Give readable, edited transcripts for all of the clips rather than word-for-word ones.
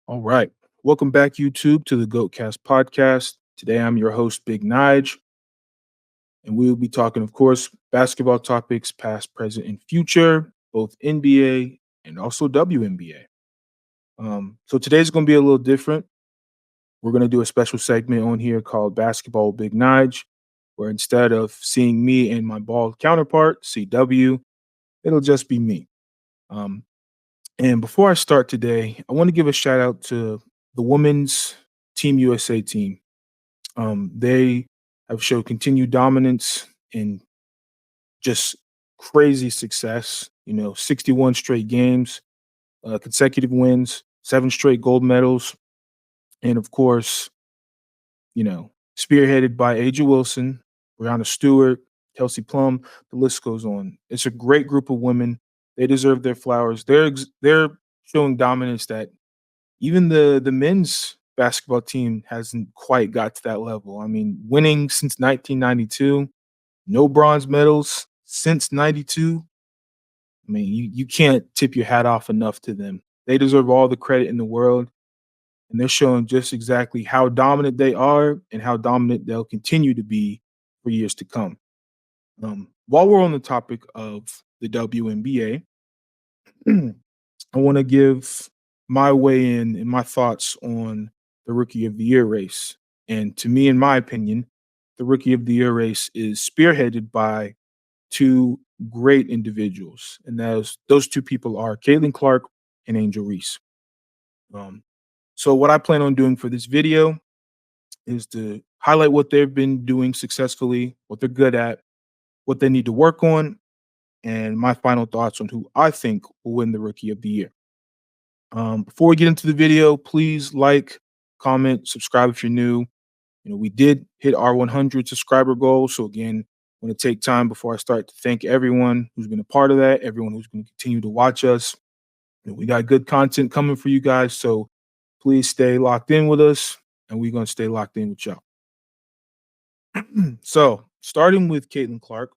All right. Welcome back, YouTube, to the GoatCast podcast. Today I'm your host, BigNige, and we will be talking, of course, basketball topics, past, present, and future, both NBA and also WNBA. So today's going to be a little different. We're going to do a special segment on here called Basketball with Big Nige, where instead of seeing me and my bald counterpart, CW, it'll just be me. Um, And before I start today, I want to give a shout out to the women's Team USA team. They have showed continued dominance and just crazy success. 61 straight games, consecutive wins, seven straight gold medals, and of course, spearheaded by Aja Wilson, Brianna Stewart, Kelsey Plum. The list goes on. It's a great group of women. They deserve their flowers. They're showing dominance that even the men's basketball team hasn't quite got to that level. I mean, winning since 1992, no bronze medals since 92. I mean, you can't tip your hat off enough to them. They deserve all the credit in the world, and they're showing just exactly how dominant they are and how dominant they'll continue to be for years to come. While we're on the topic of the WNBA, I want to give my weigh in and my thoughts on the Rookie of the Year race. And to me, in my opinion, the Rookie of the Year race is spearheaded by two great individuals, and those two people are Caitlin Clark and Angel Reese. Um, so, what I plan on doing for this video is to highlight what they've been doing successfully, what they're good at, what they need to work on, and my final thoughts on who I think will win the Rookie of the Year. Before we get into the video, please like, comment, subscribe if you're new. We did hit our 100 subscriber goal. So again, I want to take time before I start to thank everyone who's been a part of that, everyone who's going to continue to watch us. We got good content coming for you guys. So please stay locked in with us, and we're going to stay locked in with y'all. So starting with Caitlin Clark,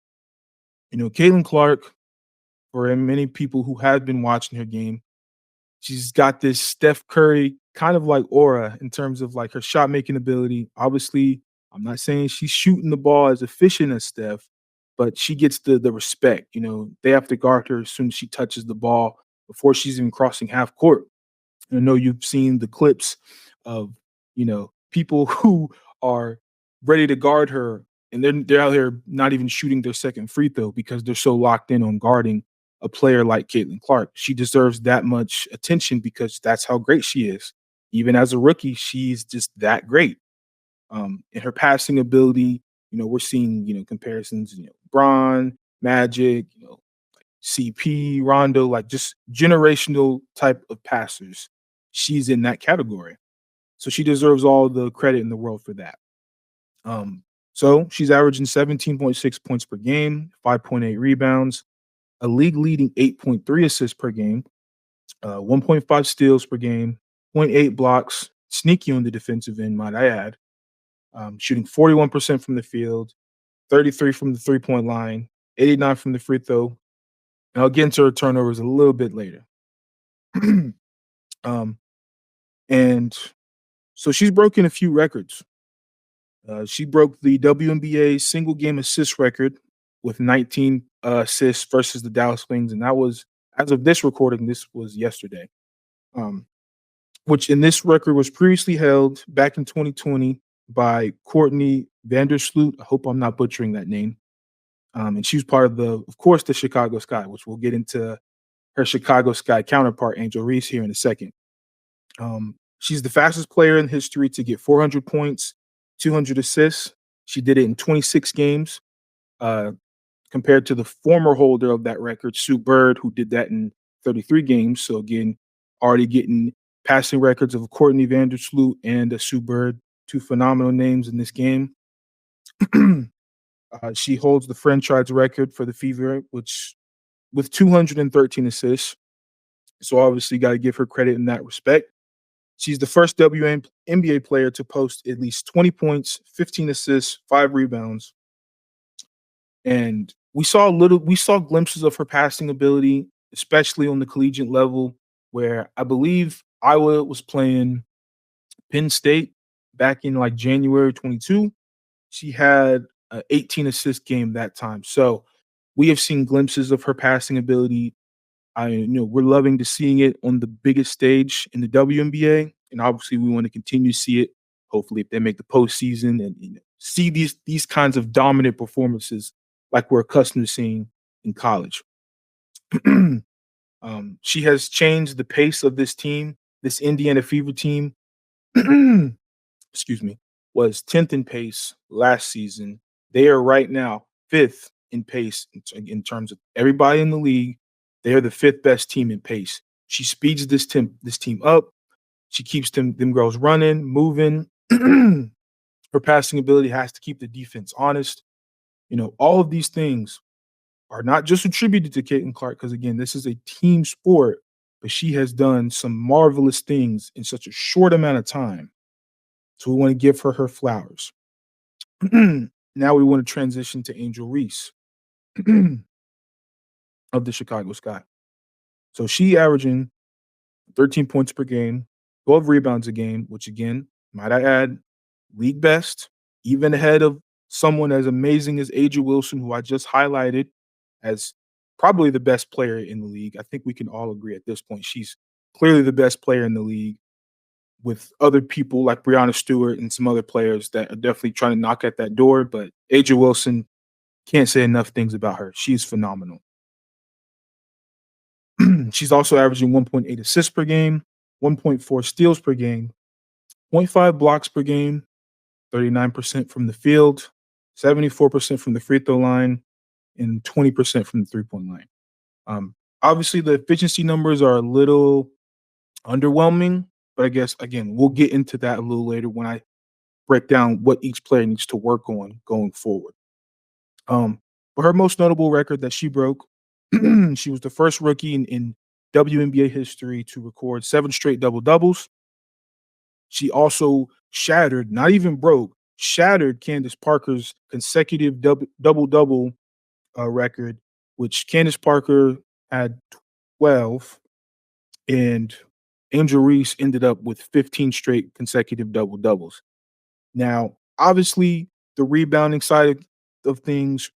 Caitlin Clark, for many people who have been watching her game, she's got this Steph Curry kind of like aura in terms of like her shot making ability. Obviously, I'm not saying she's shooting the ball as efficient as Steph, but she gets the respect. They have to guard her as soon as she touches the ball before she's even crossing half court. I know you've seen the clips of, people who are ready to guard her, and they're out here not even shooting their second free throw because they're so locked in on guarding a player like Caitlin Clark. She deserves that much attention because that's how great she is. Even as a rookie, she's just that great. In her passing ability, we're seeing, comparisons, Bron, Magic, CP, Rondo, like just generational type of passers. She's in that category. So she deserves all the credit in the world for that. So she's averaging 17.6 points per game, 5.8 rebounds, a league leading 8.3 assists per game, 1.5 steals per game, zero point 0.8 blocks, sneaky on the defensive end, might I add, shooting 41% from the field, 33 from the 3-point line, 89 from the free throw. And I'll get into her turnovers a little bit later. um, and so she's broken a few records. She broke the WNBA single game assist record with 19 assists versus the Dallas Wings, and that was, as of this recording, this was yesterday. Which in this record was previously held back in 2020 by Courtney Vandersloot. I hope I'm not butchering that name. And she was part of course, the Chicago Sky, which we'll get into her Chicago Sky counterpart, Angel Reese, here in a second. She's the fastest player in history to get 400 points, 200 assists. She did it in 26 games, compared to the former holder of that record, Sue Bird, who did that in 33 games. So again, already getting passing records of Courtney Vandersloot and Sue Bird, two phenomenal names in this game. She holds the franchise record for the Fever, which with 213 assists. So obviously, got to give her credit in that respect. She's the first WNBA player to post at least 20 points, 15 assists, 5 rebounds. And we saw glimpses of her passing ability, especially on the collegiate level, where I believe Iowa was playing Penn State back in like January 22. She had a 18 assist game that time. So we have seen glimpses of her passing ability. We're loving to seeing it on the biggest stage in the WNBA, and obviously we want to continue to see it. Hopefully, if they make the postseason and see these kinds of dominant performances like we're accustomed to seeing in college. She has changed the pace of this team. This Indiana Fever team, excuse me, was 10th in pace last season. They are right now 5th in pace in terms of everybody in the league. They are the 5th best team in pace. She speeds this team up. She keeps them girls running, moving. Her passing ability has to keep the defense honest. All of these things are not just attributed to Caitlin Clark because again, this is a team sport, but she has done some marvelous things in such a short amount of time. So we want to give her flowers. Now we want to transition to Angel Reese of the Chicago Sky. So she averaging 13 points per game, 12 rebounds a game, which again, might I add, league best, even ahead of someone as amazing as Aja Wilson, who I just highlighted as probably the best player in the league. I think we can all agree at this point. She's clearly the best player in the league with other people like Breanna Stewart and some other players that are definitely trying to knock at that door. But Aja Wilson, can't say enough things about her. She's phenomenal. She's also averaging 1.8 assists per game, 1.4 steals per game, zero point 0.5 blocks per game, 39% from the field, 74% from the free throw line, and 20% from the 3-point line. Obviously, the efficiency numbers are a little underwhelming, but I guess, again, we'll get into that a little later when I break down what each player needs to work on going forward. But her most notable record that she broke, she was the first rookie in WNBA history to record 7 straight double doubles. She also shattered, not even broke, shattered Candace Parker's consecutive double double record, which Candace Parker had 12, and Angel Reese ended up with 15 straight consecutive double doubles. Now, obviously, the rebounding side of things,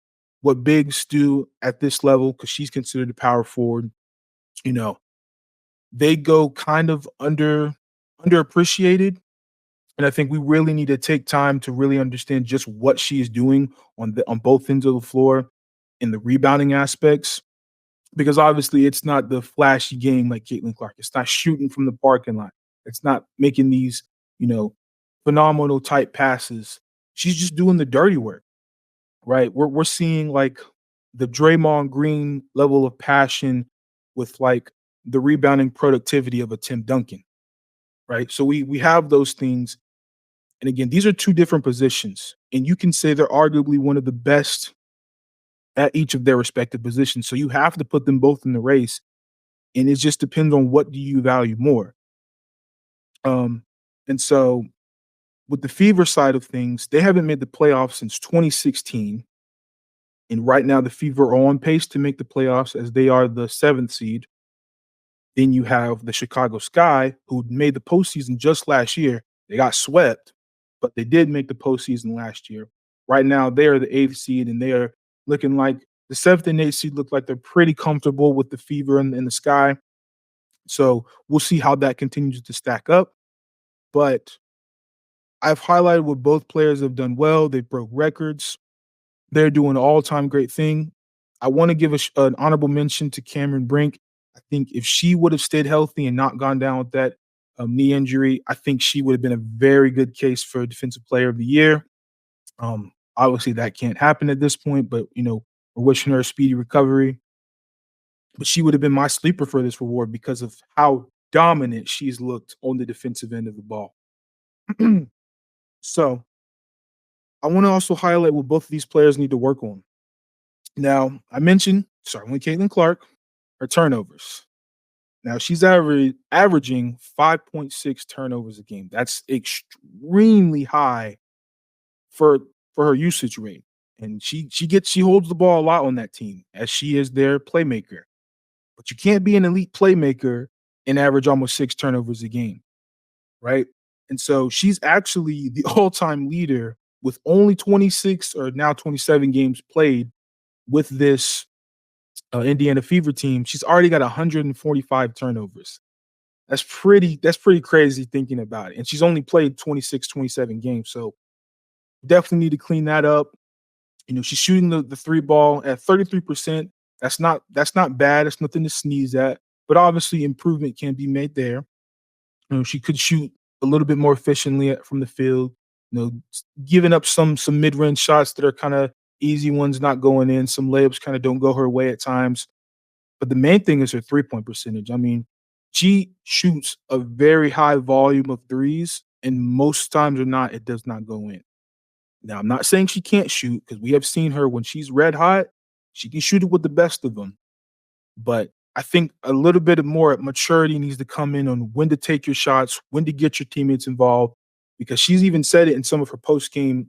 what bigs do at this level, because she's considered a power forward, you know, they go kind of underappreciated. And I think we really need to take time to really understand just what she is doing on both ends of the floor in the rebounding aspects. Because obviously it's not the flashy game like Caitlin Clark. It's not shooting from the parking lot. It's not making these, you know, phenomenal type passes. She's just doing the dirty work, right? We're seeing like the Draymond Green level of passion with like the rebounding productivity of a Tim Duncan, right? So we have those things. And again, these are two different positions, and you can say they're arguably one of the best at each of their respective positions. So you have to put them both in the race, and it just depends on what do you value more. Um, and so with the Fever side of things, they haven't made the playoffs since 2016, and right now the Fever are on pace to make the playoffs as they are the 7th seed. Then you have the Chicago Sky, who made the postseason just last year. They got swept, but they did make the postseason last year. Right now, they are the 8th seed, and they are looking like the 7th and 8th seed look like they're pretty comfortable with the Fever in the Sky. So we'll see how that continues to stack up. But I've highlighted what both players have done well. They broke records. They're doing an all-time great thing. I want to give an honorable mention to Cameron Brink. I think if she would have stayed healthy and not gone down with that knee injury, I think she would have been a very good case for Defensive Player of the Year. Obviously, that can't happen at this point, but we're wishing her a speedy recovery. But she would have been my sleeper for this reward because of how dominant she's looked on the defensive end of the ball. So I want to also highlight what both of these players need to work on. Now, I mentioned, starting with Caitlin Clark, her turnovers. Now, she's averaging 5.6 turnovers a game. That's extremely high for her usage rate. And she holds the ball a lot on that team as she is their playmaker. But you can't be an elite playmaker and average almost 6 turnovers a game, right? And so she's actually the all-time leader with only 26 or now 27 games played with this Indiana Fever team. She's already got 145 turnovers. That's pretty crazy thinking about it. And she's only played 26, 27 games. So definitely need to clean that up. She's shooting the three ball at 33%. That's not bad. It's nothing to sneeze at. But obviously improvement can be made there. She could shoot a little bit more efficiently from the field. Giving up some mid range shots that are kind of easy ones, not going in. Some layups kind of don't go her way at times. But the main thing is her 3-point percentage. I mean, she shoots a very high volume of threes, and most times or not, it does not go in. Now, I'm not saying she can't shoot because we have seen her when she's red hot, she can shoot it with the best of them. But I think a little bit of more maturity needs to come in on when to take your shots, when to get your teammates involved, because she's even said it in some of her post game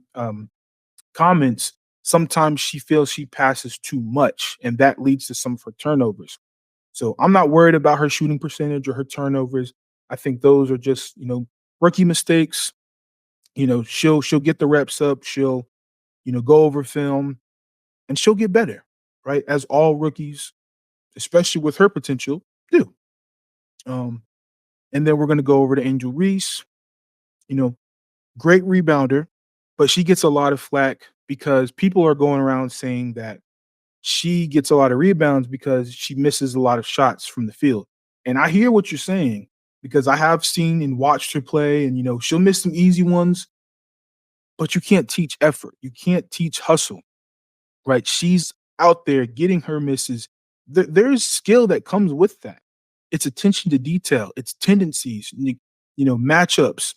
comments. Sometimes she feels she passes too much, and that leads to some of her turnovers. So I'm not worried about her shooting percentage or her turnovers. I think those are just rookie mistakes. She'll get the reps up. She'll go over film, and she'll get better, right? As all rookies, especially with her potential, do. Um, and then we're going to go over to Angel Reese. You know, Great rebounder, but she gets a lot of flack because people are going around saying that she gets a lot of rebounds because she misses a lot of shots from the field. And I hear what you're saying because I have seen and watched her play, and she'll miss some easy ones, but you can't teach effort. You can't teach hustle, right? She's out there getting her misses. There's skill that comes with that. It's attention to detail, it's tendencies, matchups.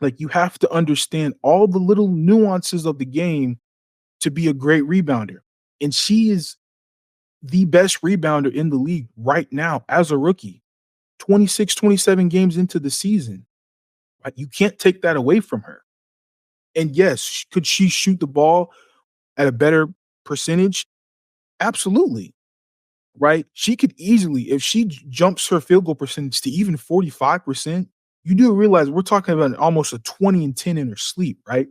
Like, you have to understand all the little nuances of the game to be a great rebounder. And she is the best rebounder in the league right now as a rookie. 26, 27 games into the season. Right? You can't take that away from her. And yes, could she shoot the ball at a better percentage? Absolutely. Right? She could easily, if she jumps her field goal percentage to even 45%, you do realize we're talking about almost a 20 and 10 in her sleep, right?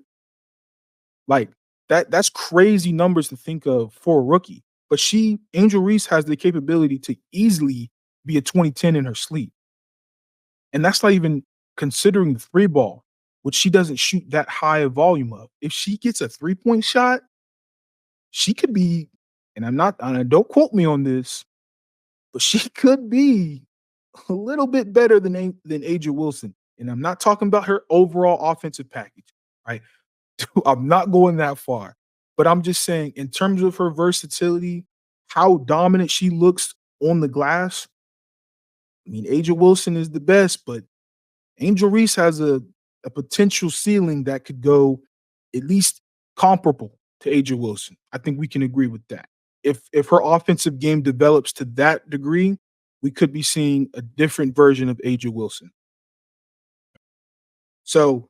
Like, that's crazy numbers to think of for a rookie. But Angel Reese has the capability to easily be a 20-10 in her sleep. And that's not even considering the three ball, which she doesn't shoot that high a volume of. If she gets a 3-point shot, she could be, and don't quote me on this, but she could be a little bit better than Aja Wilson. And I'm not talking about her overall offensive package, right? I'm not going that far, but I'm just saying in terms of her versatility, how dominant she looks on the glass. I mean, Aja Wilson is the best, but Angel Reese has a potential ceiling that could go at least comparable to Aja Wilson. I think we can agree with that. If her offensive game develops to that degree, we could be seeing a different version of Aja Wilson. So,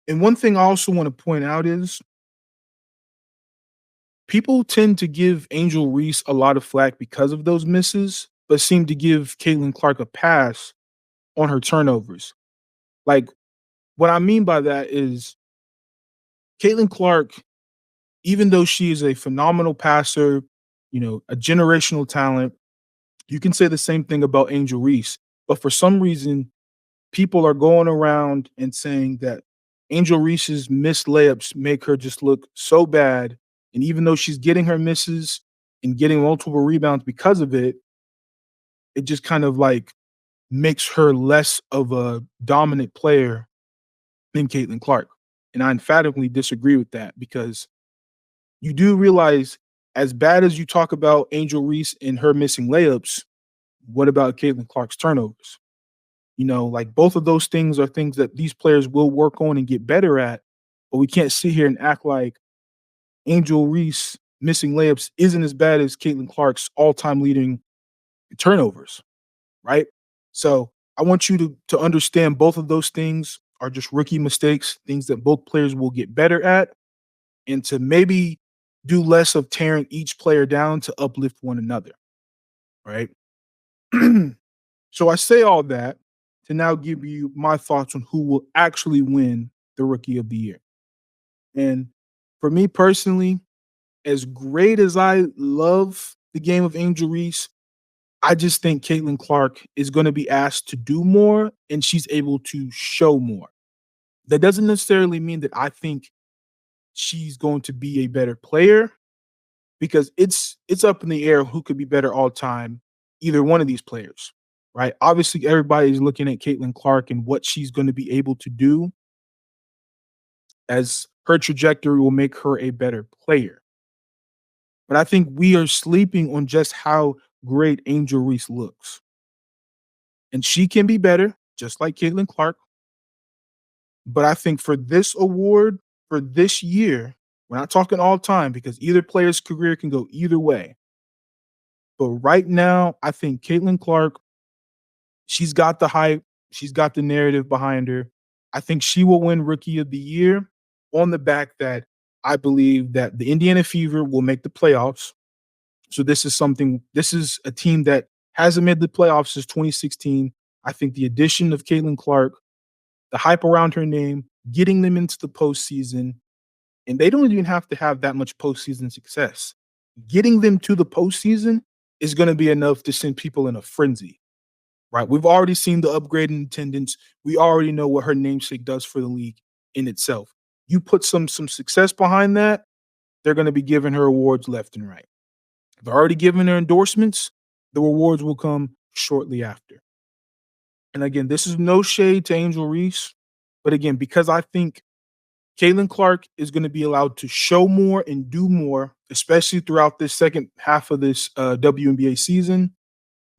and one thing I also want to point out is people tend to give Angel Reese a lot of flack because of those misses, but seem to give Caitlin Clark a pass on her turnovers. Like, what I mean by that is Caitlin Clark, even though she is a phenomenal passer, a generational talent, you can say the same thing about Angel Reese. But for some reason, people are going around and saying that Angel Reese's missed layups make her just look so bad. And even though she's getting her misses and getting multiple rebounds because of it, it just kind of like makes her less of a dominant player than Caitlin Clark. And I emphatically disagree with that because you do realize, as bad as you talk about Angel Reese and her missing layups, what about Caitlin Clark's turnovers? Like, both of those things are things that these players will work on and get better at, but we can't sit here and act like Angel Reese missing layups isn't as bad as Caitlin Clark's all-time leading turnovers, right? So I want you to understand both of those things are just rookie mistakes, things that both players will get better at, and to maybe do less of tearing each player down to uplift one another, right? So I say all that to now give you my thoughts on who will actually win the Rookie of the Year. And for me personally, as great as I love the game of Angel Reese, I just think Caitlin Clark is going to be asked to do more and she's able to show more. That doesn't necessarily mean that I think she's going to be a better player because it's up in the air who could be better all time, either one of these players, right? Obviously, everybody is looking at Caitlin Clark and what she's going to be able to do as her trajectory will make her a better player. But I think we are sleeping on just how great Angel Reese looks. And she can be better, just like Caitlin Clark. But I think for this award, for this year, we're not talking all time because either player's career can go either way. But right now, I think Caitlin Clark, she's got the hype, she's got the narrative behind her. I think she will win Rookie of the Year on the back that I believe that the Indiana Fever will make the playoffs. So this is a team that hasn't made the playoffs since 2016. I think the addition of Caitlin Clark, the hype around her name, getting them into the postseason, and they don't even have to have that much postseason success. Getting them to the postseason is going to be enough to send people in a frenzy, right? We've already seen the upgrade in attendance. We already know what her namesake does for the league in itself. You put some success behind that, they're going to be giving her awards left and right. They're already giving her endorsements. The rewards will come shortly after. And again, this is no shade to Angel Reese, but again, because I think Caitlin Clark is going to be allowed to show more and do more, especially throughout this second half of this WNBA season.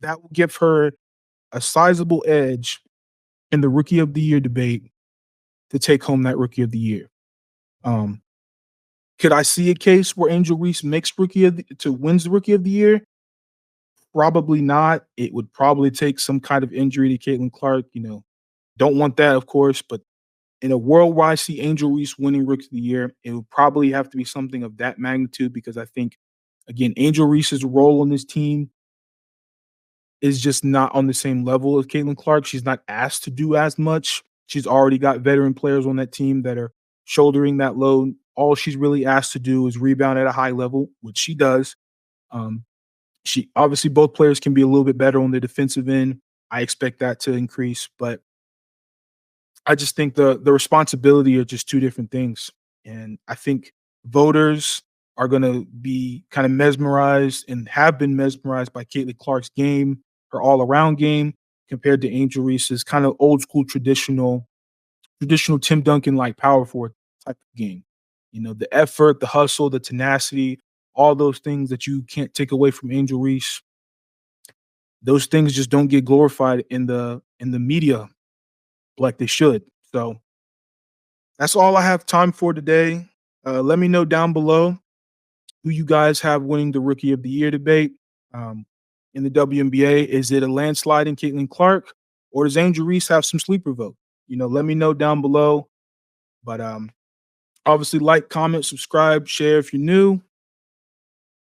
That will give her a sizable edge in the Rookie of the Year debate to take home that Rookie of the Year. Um, could I see a case where Angel Reese makes wins the Rookie of the Year? Probably not. It would probably take some kind of injury to Caitlin Clark. Don't want that, of course, but in a world where I see Angel Reese winning Rookie of the Year, it would probably have to be something of that magnitude because I think, again, Angel Reese's role on this team is just not on the same level as Caitlin Clark. She's not asked to do as much. She's already got veteran players on that team that are shouldering that load. All she's really asked to do is rebound at a high level, which she does. Um, she obviously both players can be a little bit better on the defensive end. I expect that to increase, but I just think the responsibility are just two different things. And I think voters are going to be kind of mesmerized and have been mesmerized by Caitlin Clark's game, her all around game, compared to Angel Reese's kind of old school traditional Tim Duncan like power forward type of game. The effort, the hustle, the tenacity, all those things that you can't take away from Angel Reese. Those things just don't get glorified in the media like they should. So that's all I have time for today. Let me know down below who you guys have winning the Rookie of the Year debate um, in the WNBA. Is it a landslide in Caitlin Clark, or does Angel Reese have some sleeper vote? Let me know down below. But obviously, like, comment, subscribe, share if you're new,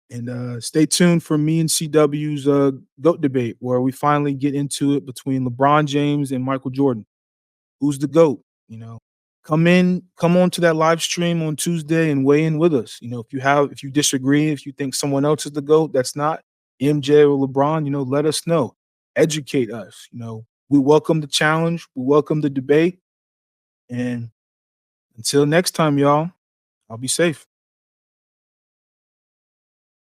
and stay tuned for me and CW's GOAT debate, where we finally get into it between LeBron James and Michael Jordan. Who's the GOAT? Come on to that live stream on Tuesday and weigh in with us. If you disagree, if you think someone else is the GOAT, that's not MJ or LeBron, let us know. Educate us. We welcome the challenge. We welcome the debate. And until next time, y'all, I'll be safe.